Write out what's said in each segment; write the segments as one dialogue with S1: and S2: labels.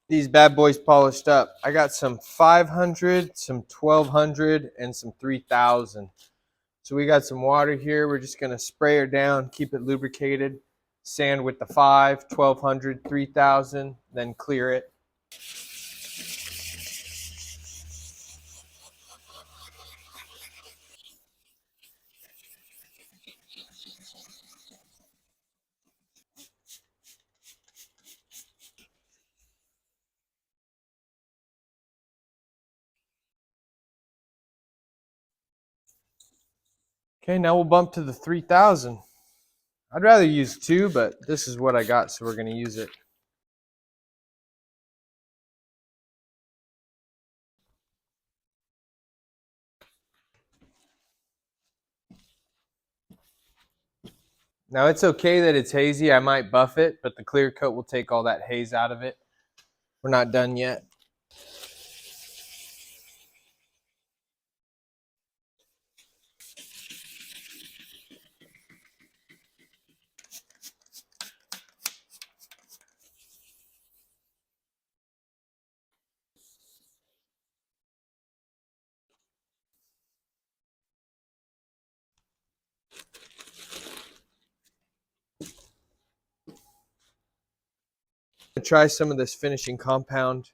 S1: these bad boys polished up. I got some 500, some 1200, and some 3000. So we got some water here. We're just going to spray her down, keep it lubricated, sand with the 5, 1200, 3000, then clear it. Okay, now we'll bump to the 3000. I'd rather use 2, but this is what I got, so we're going to use it. Now it's okay that it's hazy. I might buff it, but the clear coat will take all that haze out of it. We're not done yet. Try some of this finishing compound.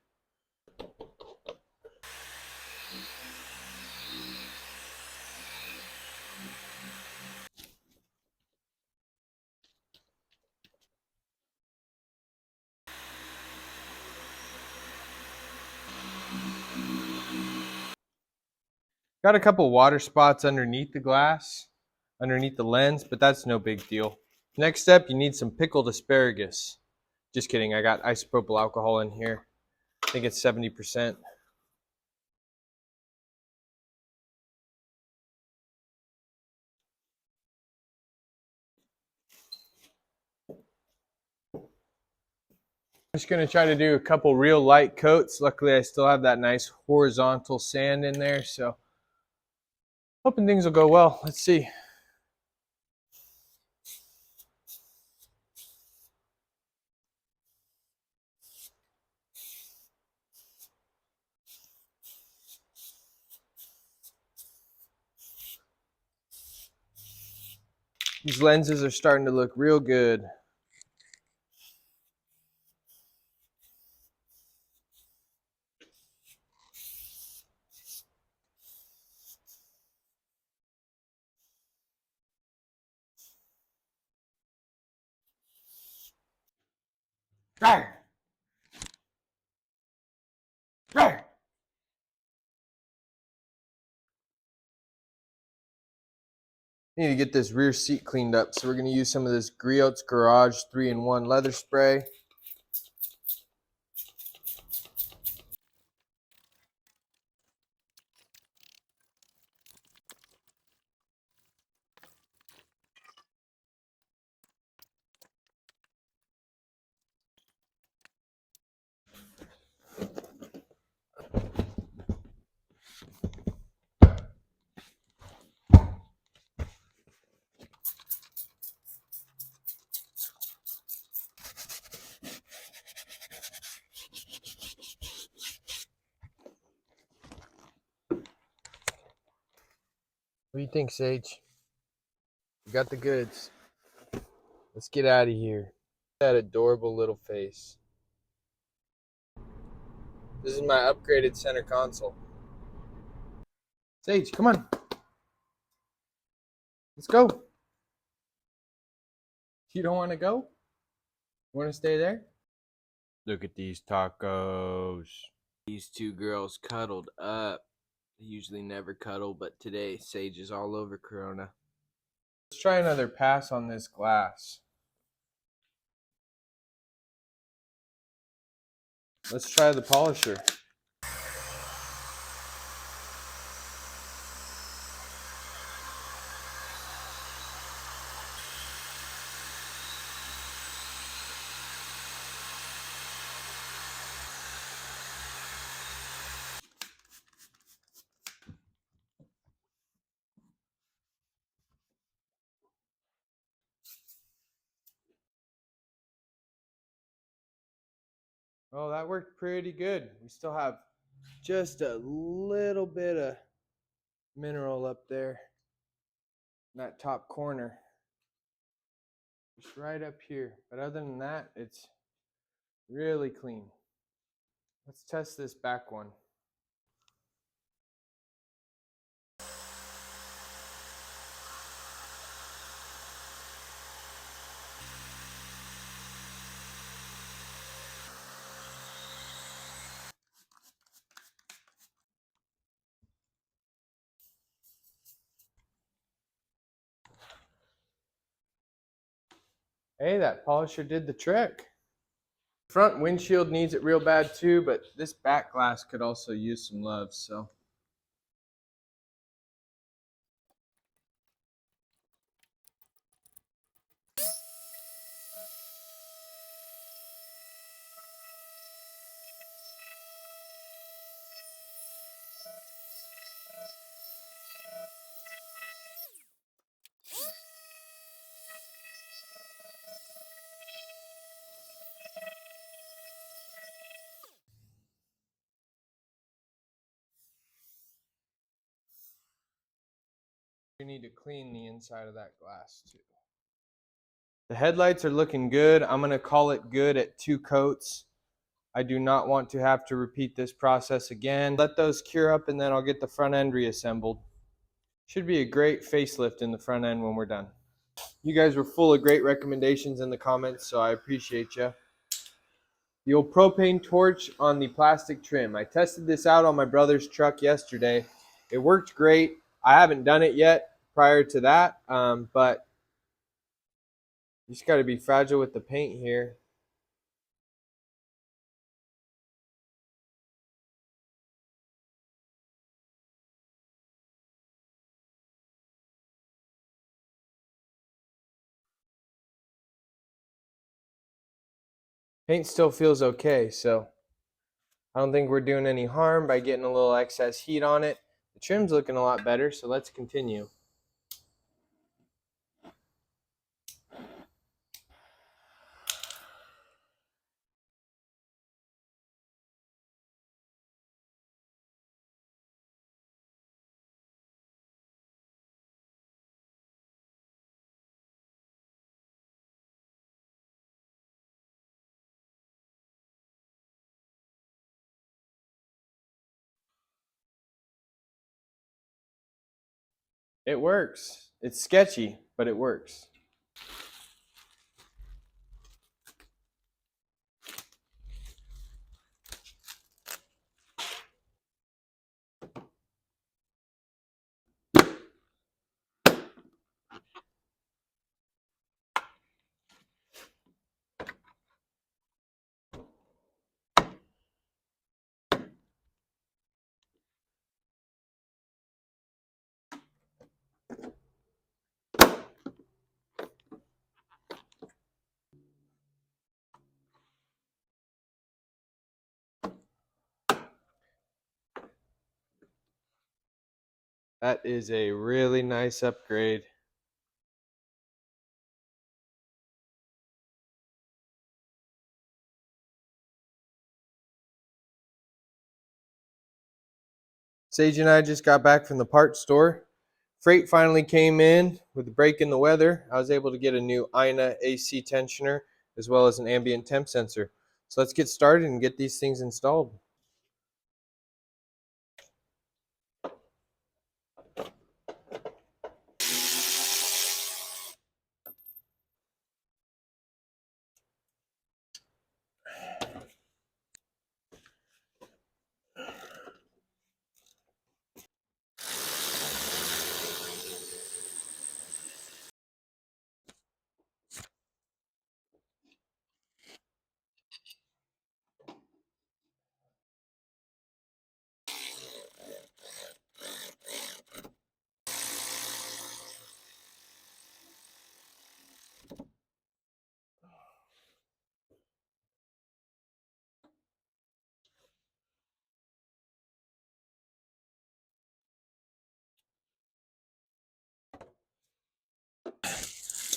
S1: Got a couple water spots underneath the glass, underneath the lens, but that's no big deal. Next step, you need some pickled asparagus. Just kidding, I got isopropyl alcohol in here. I think it's 70%. I'm just gonna try to do a couple real light coats. Luckily, I still have that nice horizontal sand in there, so hoping things will go well. Let's see. These lenses are starting to look real good. Rawr! Rawr! Need to get this rear seat cleaned up, so we're going to use some of this Griot's Garage 3-in-1 leather spray. What do you think, Sage? You got the goods. Let's get out of here. That adorable little face. This is my upgraded center console. Sage, come on. Let's go. You don't want to go? You want to stay there? Look at these tacos. These two girls cuddled up. They usually never cuddle, but today Sage is all over Corona. Let's try another pass on this glass. Let's try the polisher. Oh, that worked pretty good. We still have just a little bit of mineral up there in that top corner. Just right up here. But other than that, it's really clean. Let's test this back one. Hey, that polisher did the trick. Front windshield needs it real bad too, but this back glass could also use some love, so. We need to clean the inside of that glass too. The headlights are looking good. I'm going to call it good at 2 coats. I do not want to have to repeat this process again. Let those cure up and then I'll get the front end reassembled. Should be a great facelift in the front end when we're done. You guys were full of great recommendations in the comments, so I appreciate you. The old propane torch on the plastic trim. I tested this out on my brother's truck yesterday. It worked great. I haven't done it yet prior to that, but you just got to be fragile with the paint here. Paint still feels okay, so I don't think we're doing any harm by getting a little excess heat on it. The trim's looking a lot better, so let's continue. It works. It's sketchy, but it works. That is a really nice upgrade. Sage and I just got back from the parts store. Freight finally came in with the break in the weather. I was able to get a new INA AC tensioner as well as an ambient temp sensor. So let's get started and get these things installed.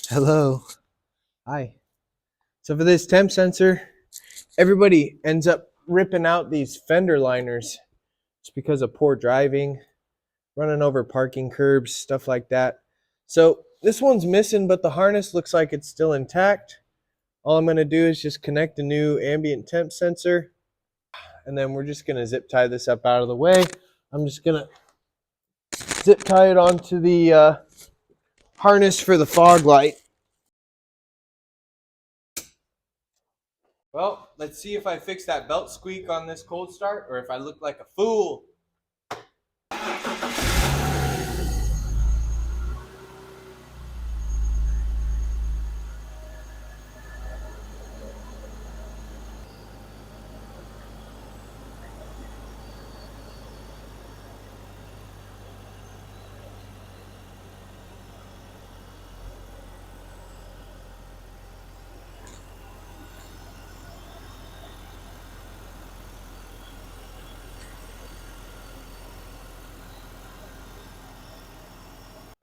S1: Hello. Hi. So for this temp sensor, everybody ends up ripping out these fender liners. It's because of poor driving, running over parking curbs, stuff like that. So this one's missing, but the harness looks like it's still intact. All I'm going to do is just connect a new ambient temp sensor, and then we're just going to zip tie this up out of the way. I'm just going to zip tie it onto the harness for the fog light. Well, let's see if I fix that belt squeak on this cold start or if I look like a fool.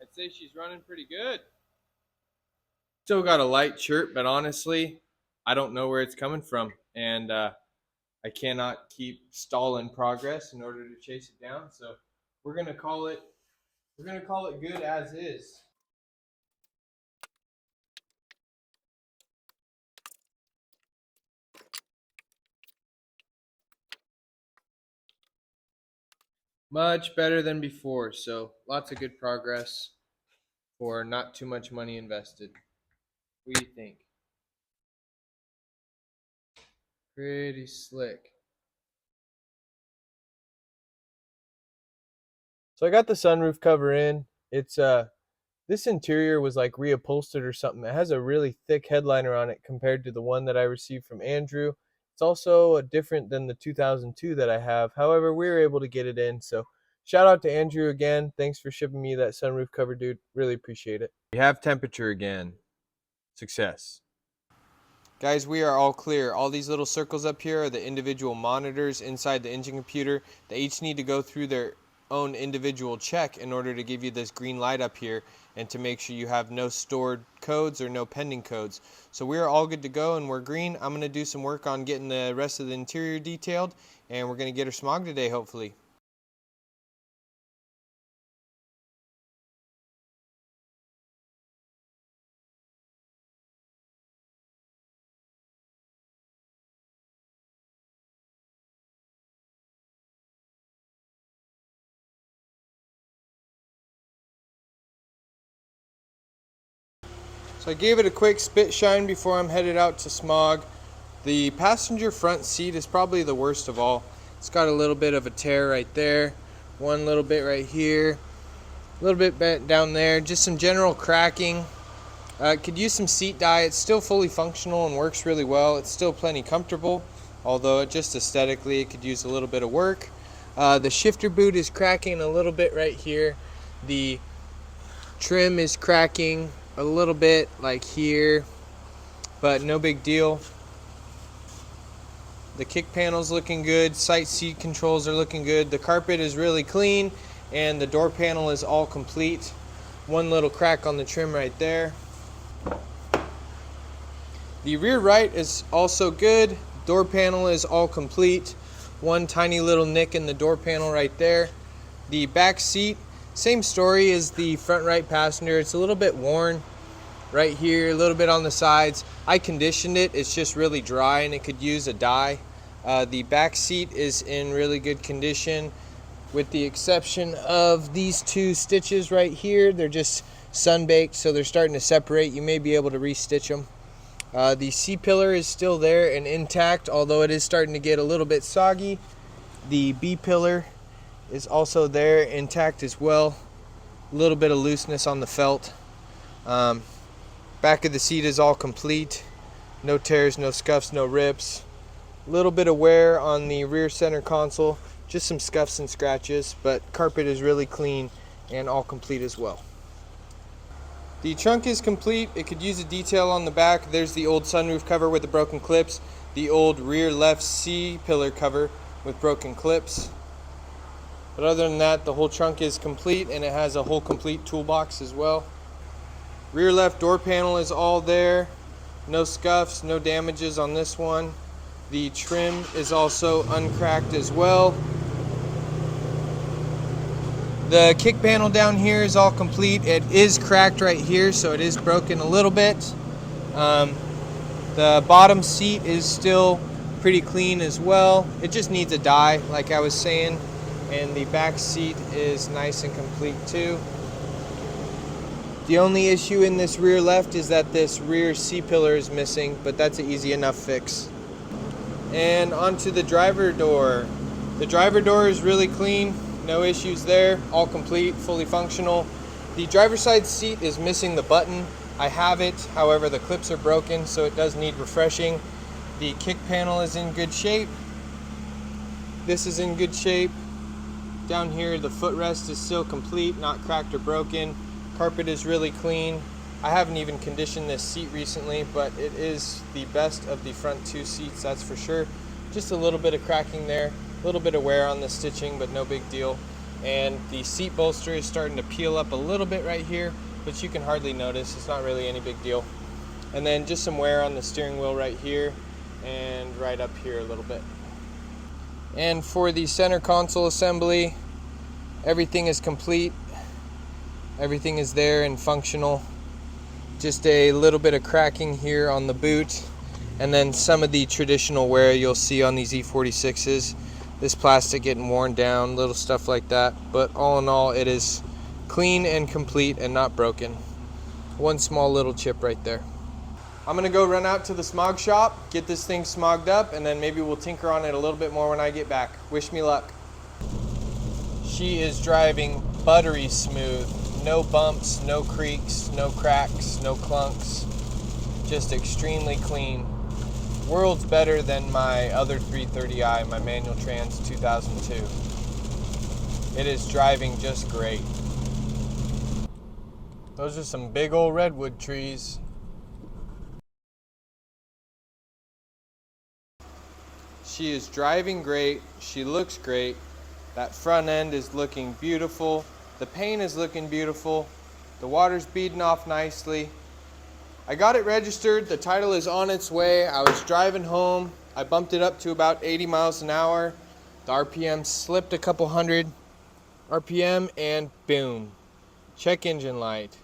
S1: I'd say she's running pretty good. Still got a light chirp, but honestly, I don't know where it's coming from. And I cannot keep stalling progress in order to chase it down. So we're gonna call it good as is. Much better than before. So lots of good progress for not too much money invested. What do you think? Pretty slick. So I got the sunroof cover in. It's this interior was like reupholstered or something. It has a really thick headliner on it compared to the one that I received from Andrew. It's also different than the 2002 that I have. However, we were able to get it in. So shout out to Andrew again. Thanks for shipping me that sunroof cover, dude. Really appreciate it. We have temperature again. Success. Guys, we are all clear. All these little circles up here are the individual monitors inside the engine computer. They each need to go through their own individual check in order to give you this green light up here and to make sure you have no stored codes or no pending codes. So we are all good to go and we're green. I'm going to do some work on getting the rest of the interior detailed and we're going to get her smog today, hopefully. So I gave it a quick spit shine before I'm headed out to Smog. The passenger front seat is probably the worst of all. It's got a little bit of a tear right there, one little bit right here, a little bit bent down there, just some general cracking. Could use some seat dye. It's still fully functional and works really well. It's still plenty comfortable, although just aesthetically it could use a little bit of work. The shifter boot is cracking a little bit right here. The trim is cracking a little bit like here, but no big deal. The kick panel's looking good, side seat controls are looking good, the carpet is really clean, and the door panel is all complete. One little crack on the trim right there. The rear right is also good, door panel is all complete. One tiny little nick in the door panel right there. The back seat, same story as the front right passenger. It's a little bit worn right here, a little bit on the sides. I conditioned it, it's just really dry and it could use a dye. The back seat is in really good condition with the exception of these two stitches right here. They're just sun-baked, so they're starting to separate. You may be able to re-stitch them. The C-pillar is still there and intact, although it is starting to get a little bit soggy. The B-pillar is also there, intact as well. A little bit of looseness on the felt. Back of the seat is all complete. No tears, no scuffs, no rips. A little bit of wear on the rear center console. Just some scuffs and scratches, but carpet is really clean and all complete as well. The trunk is complete. It could use a detail on the back. There's the old sunroof cover with the broken clips. The old rear left C-pillar cover with broken clips. But other than that, the whole trunk is complete and it has a whole complete toolbox as well. Rear left door panel is all there. No scuffs, no damages on this one. The trim is also uncracked as well. The kick panel down here is all complete. It is cracked right here, so it is broken a little bit. The bottom seat is still pretty clean as well. It just needs a dye, like I was saying. And the back seat is nice and complete too. The only issue in this rear left is that this rear C-pillar is missing, but that's an easy enough fix. And onto the driver door. The driver door is really clean. No issues there, all complete, fully functional. The driver's side seat is missing the button. I have it, however the clips are broken, so it does need refreshing. The kick panel is in good shape. This is in good shape. Down here the footrest is still complete, not cracked or broken. Carpet is really clean. I haven't even conditioned this seat recently, but it is the best of the front two seats, that's for sure. Just a little bit of cracking there. A little bit of wear on the stitching, but no big deal. And the seat bolster is starting to peel up a little bit right here, but you can hardly notice. It's not really any big deal. And then just some wear on the steering wheel right here and right up here a little bit. And for the center console assembly, everything is complete. Everything is there and functional. Just a little bit of cracking here on the boot, and then some of the traditional wear you'll see on these E46s. This plastic getting worn down, little stuff like that. But all in all, it is clean and complete and not broken. One small little chip right there. I'm gonna go run out to the Smog shop, get this thing smogged up, and then maybe we'll tinker on it a little bit more when I get back. Wish me luck. She is driving buttery smooth. No bumps, no creaks, no cracks, no clunks. Just extremely clean. Worlds better than my other 330i, my manual trans 2002. It is driving just great. Those are some big old redwood trees. She is driving great. She looks great. That front end is looking beautiful. The paint is looking beautiful. The water's beading off nicely. I got it registered. The title is on its way. I was driving home. I bumped it up to about 80 miles an hour. The RPM slipped a couple hundred RPM and boom. Check engine light.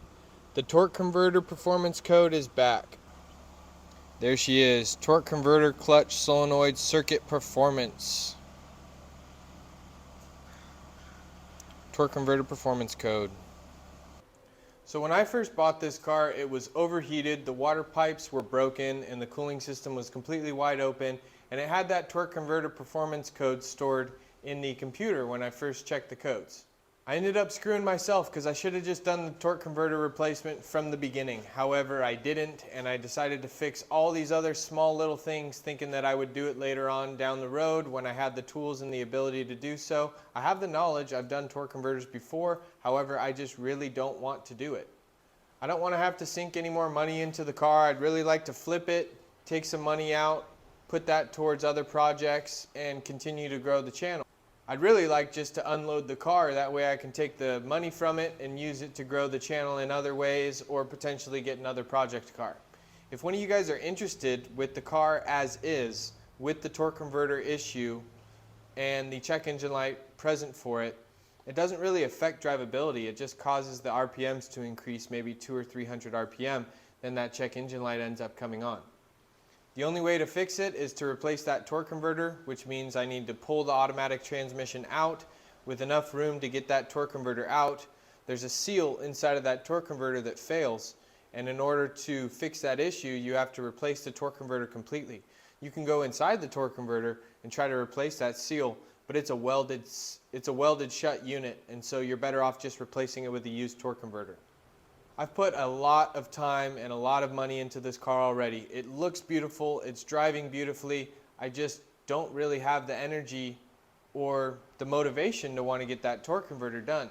S1: The torque converter performance code is back. There she is. Torque converter clutch solenoid circuit performance. Torque converter performance code. So when I first bought this car, it was overheated, the water pipes were broken, and the cooling system was completely wide open, and it had that torque converter performance code stored in the computer when I first checked the codes. I ended up screwing myself because I should have just done the torque converter replacement from the beginning. However, I didn't, and I decided to fix all these other small little things thinking that I would do it later on down the road when I had the tools and the ability to do so. I have the knowledge, I've done torque converters before, however, I just really don't want to do it. I don't want to have to sink any more money into the car. I'd really like to flip it, take some money out, put that towards other projects, and continue to grow the channel. I'd really like just to unload the car, that way I can take the money from it and use it to grow the channel in other ways or potentially get another project car. If one of you guys are interested with the car as is, with the torque converter issue and the check engine light present for it, it doesn't really affect drivability, it just causes the RPMs to increase maybe 200 or 300 RPM, then that check engine light ends up coming on. The only way to fix it is to replace that torque converter, which means I need to pull the automatic transmission out with enough room to get that torque converter out. There's a seal inside of that torque converter that fails, and in order to fix that issue, you have to replace the torque converter completely. You can go inside the torque converter and try to replace that seal, but it's a welded shut unit, and so you're better off just replacing it with a used torque converter. I've put a lot of time and a lot of money into this car already. It looks beautiful, it's driving beautifully. I just don't really have the energy or the motivation to want to get that torque converter done.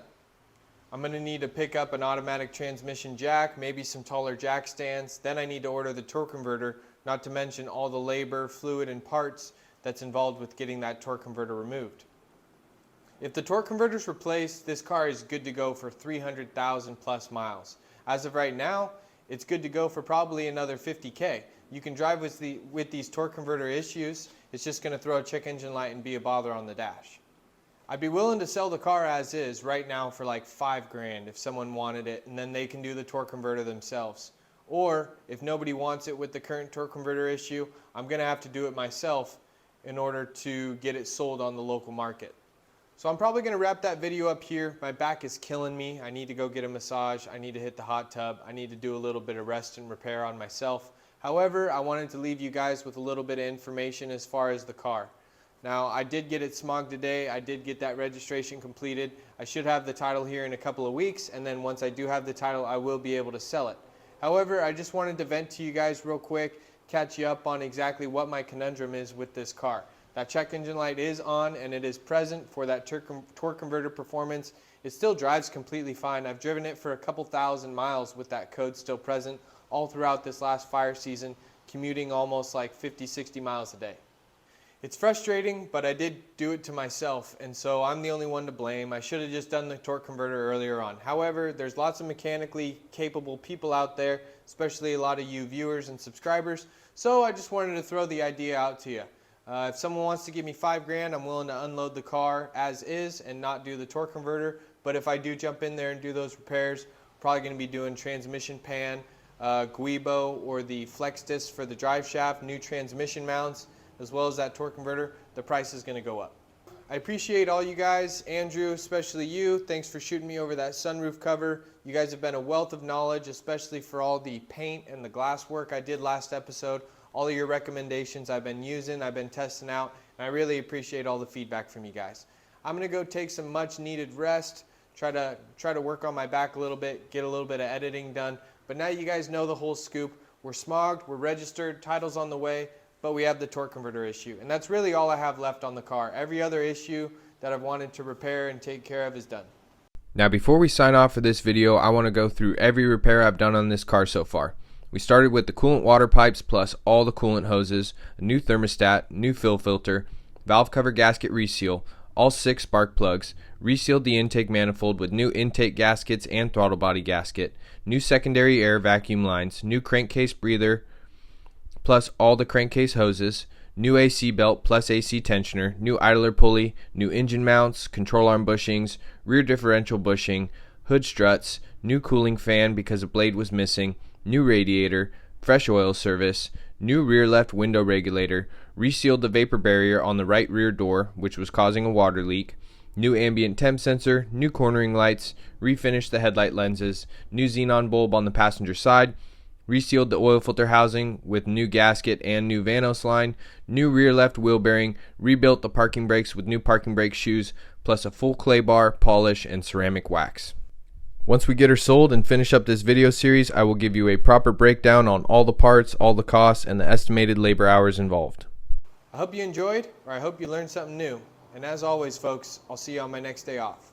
S1: I'm going to need to pick up an automatic transmission jack, maybe some taller jack stands. Then I need to order the torque converter, not to mention all the labor, fluid, and parts that's involved with getting that torque converter removed. If the torque converter is replaced, this car is good to go for 300,000 plus miles. As of right now, it's good to go for probably another 50K. You can drive with these torque converter issues
S2: It's just going to throw a check engine light and be a bother on the dash. I'd be willing to sell the car as is right now for like $5,000 if someone wanted it, and then they can do the torque converter themselves. Or if nobody wants it with the current torque converter issue, I'm going to have to do it myself in order to get it sold on the local market. So I'm probably going to wrap that video up here. My back is killing me. I need to go get a massage. I need to hit the hot tub. I need to do a little bit of rest and repair on myself. However, I wanted to leave you guys with a little bit of information as far as the car. Now, I did get it Smog today. I did get that registration completed. I should have the title here in a couple of weeks, and then once I do have the title, I will be able to sell it. However, I just wanted to vent to you guys real quick, catch you up on exactly what my conundrum is with this car. That check engine light is on and it is present for that torque converter performance. It still drives completely fine. I've driven it for a couple thousand miles with that code still present all throughout this last fire season, commuting almost like 50, 60 miles a day. It's frustrating, but I did do it to myself, and so I'm the only one to blame. I should have just done the torque converter earlier on. However, there's lots of mechanically capable people out there, especially a lot of you viewers and subscribers, so I just wanted to throw the idea out to you. If someone wants to give me $5,000, I'm willing to unload the car as is and not do the torque converter, but if I do jump in there and do those repairs, I'm probably going to be doing transmission pan, Guibo, or the flex disc for the drive shaft, new transmission mounts, as well as that torque converter. The price is going to go up. I appreciate all you guys. Andrew, especially you, thanks for shooting me over that sunroof cover. You guys have been a wealth of knowledge, especially for all the paint and the glass work I did last episode. All of your recommendations I've been using, I've been testing out, and I really appreciate all the feedback from you guys. I'm going to go take some much needed rest, try to work on my back a little bit, get a little bit of editing done. But now you guys know the whole scoop. We're smogged, we're registered, title's on the way, but we have the torque converter issue. And that's really all I have left on the car. Every other issue that I've wanted to repair and take care of is done.
S1: Now before we sign off for this video, I want to go through every repair I've done on this car so far. We started with the coolant water pipes plus all the coolant hoses, a new thermostat, new fill filter, valve cover gasket reseal, all 6 spark plugs, resealed the intake manifold with new intake gaskets and throttle body gasket, new secondary air vacuum lines, new crankcase breather plus all the crankcase hoses, new AC belt plus AC tensioner, new idler pulley, new engine mounts, control arm bushings, rear differential bushing, hood struts, new cooling fan because a blade was missing, new radiator, fresh oil service, new rear left window regulator, resealed the vapor barrier on the right rear door, which was causing a water leak, new ambient temp sensor, new cornering lights, refinished the headlight lenses, new xenon bulb on the passenger side, resealed the oil filter housing with new gasket and new Vanos line, new rear left wheel bearing, rebuilt the parking brakes with new parking brake shoes, plus a full clay bar, polish, and ceramic wax. Once we get her sold and finish up this video series, I will give you a proper breakdown on all the parts, all the costs, and the estimated labor hours involved.
S2: I hope you enjoyed, or I hope you learned something new. And as always, folks, I'll see you on my next day off.